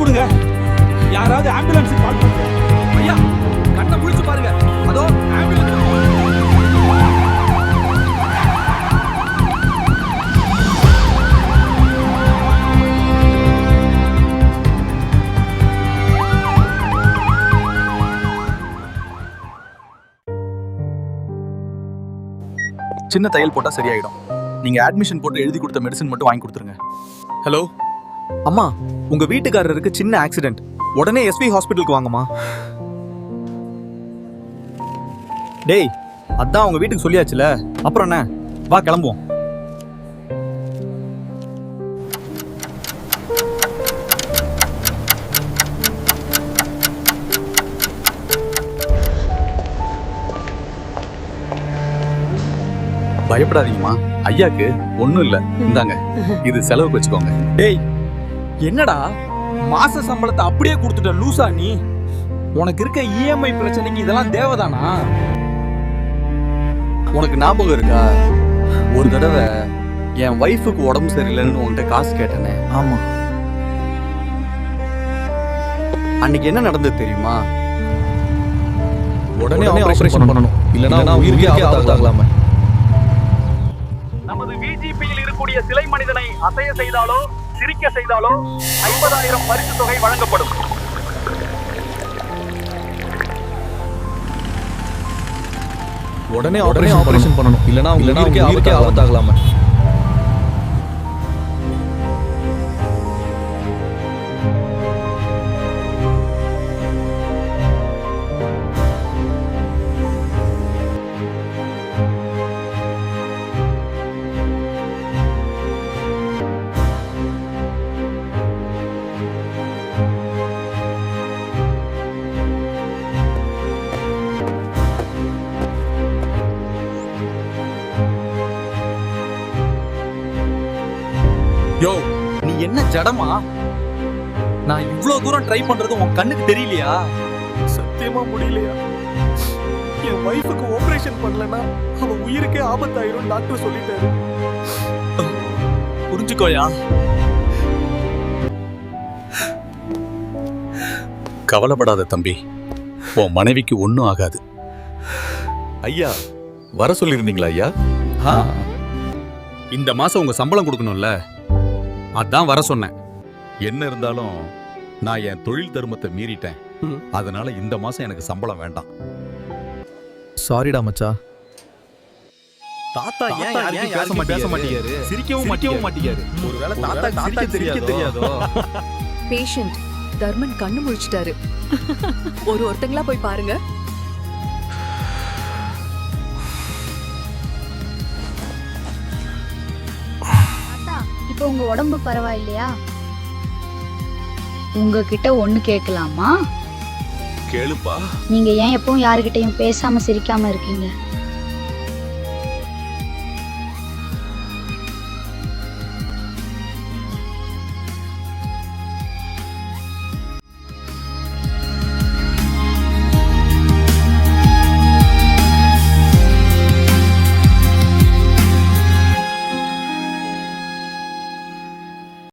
கொடுங்க. யாராவது ஆம்புலன்ஸ் கால் பண்ணுங்க. ஐயா கண்ணை முழிச்சு பாருங்க. அதோ ஆம்புலன்ஸ். சின்ன தையல் போட்டா சரியாயிடும். நீங்க அட்மிஷன் போட்டு எழுதி கொடுத்த மெடிசன் மட்டும் வாங்கி கொடுத்துருங்க. ஹலோ அம்மா, உங்க வீட்டுக்காரருக்கு சின்ன ஆக்சிடென்ட், உடனே எஸ்வி ஹாஸ்பிட்டலுக்கு வாங்கம்மா. டேய், அதான் உங்க வீட்டுக்கு சொல்லியாச்சுல, அப்புறம் என்ன, வா கிளம்புவோம். பயப்படாதீங்கம்மா, ஐயாக்கு ஒண்ணும் இல்ல. இந்தாங்க, இது செலவுக்கு வச்சுக்கோங்க. டேய் என்னடா மாச சம்பளத்தை அப்படியே கொடுத்துட்ட லூசா நீ? உனக்கு இருக்க இஎம்ஐ பிரச்சனைக்கு இதெல்லாம் தேவைதானா? உனக்கு ஞாபகம் இருக்கா, ஒரு தடவை என் வைஃபுக்கு உடம்பு சரியில்லைன்னு உன்கிட்ட காசு கேட்டேனே? ஆமா. அன்னைக்கு என்ன நடந்தது தெரியுமா? உடனே ஆபரேஷன் பண்ணணும், இல்லனா உயிருக்கே ஆபத்தாகலாமே. நமது விஜிபியில் இருக்கக்கூடிய சிலை மனிதனை அசைய செய்தாலோ சிரிக்க செய்தாலோ 50,000 பரிசு தொகை வழங்கப்படும். உடனே ஆபரேஷன் பண்ணணும், இல்லனா உயிருக்கே ஆபத்தாகலாமே. யோ நீ என்ன ஜடமா? நான் இவ்ளோ தூரம் ட்ரை பண்றது உன் கண்ணுக்கு தெரியலையா? சத்தியமா முடியலையா? என் வைஃபுக்கு ஆபரேஷன் பண்ணலனா அவ உயிருக்கே ஆபத்தாயிரும் டாக்டர் சொல்லிட்டாரு. புரிஞ்சுக்கோயா. கவலைப்படாத தம்பி, உன் மனைவிக்கு ஒன்றும் ஆகாது. ஐயா வர சொல்லியிருந்தீங்களா ஐயா? இந்த மாசம் உங்க சம்பளம் கொடுக்கணும்ல, அதான் வர சொன்னேன். என்ன இருந்தாலும் நான் என் தொழில் தர்மத்தை மீறிட்டேன். அதனால இந்த மாசம் எனக்கு சம்பளம் வேண்டாம். சாரிடா மச்சா. தாத்தா ஏன் யாருக்கும் பேச மாட்டேங்காரு? சிரிக்கவும் மாட்டேங்காரு. ஒருவேளை தாத்தா சிரிக்க தெரியாதோ? பேஷண்ட் தர்மன் கண்ணு முழிச்சிட்டாரு. ஒருத்தங்களா போய் பாருங்க. இப்போ உங்க உடம்பு பரவாயில்லையா? உங்ககிட்ட ஒண்ணு கேட்கலாமா? கேளுப்பா. நீங்க ஏன் எப்பவும் யாருகிட்டயும் பேசாம சிரிக்காம இருக்கீங்க?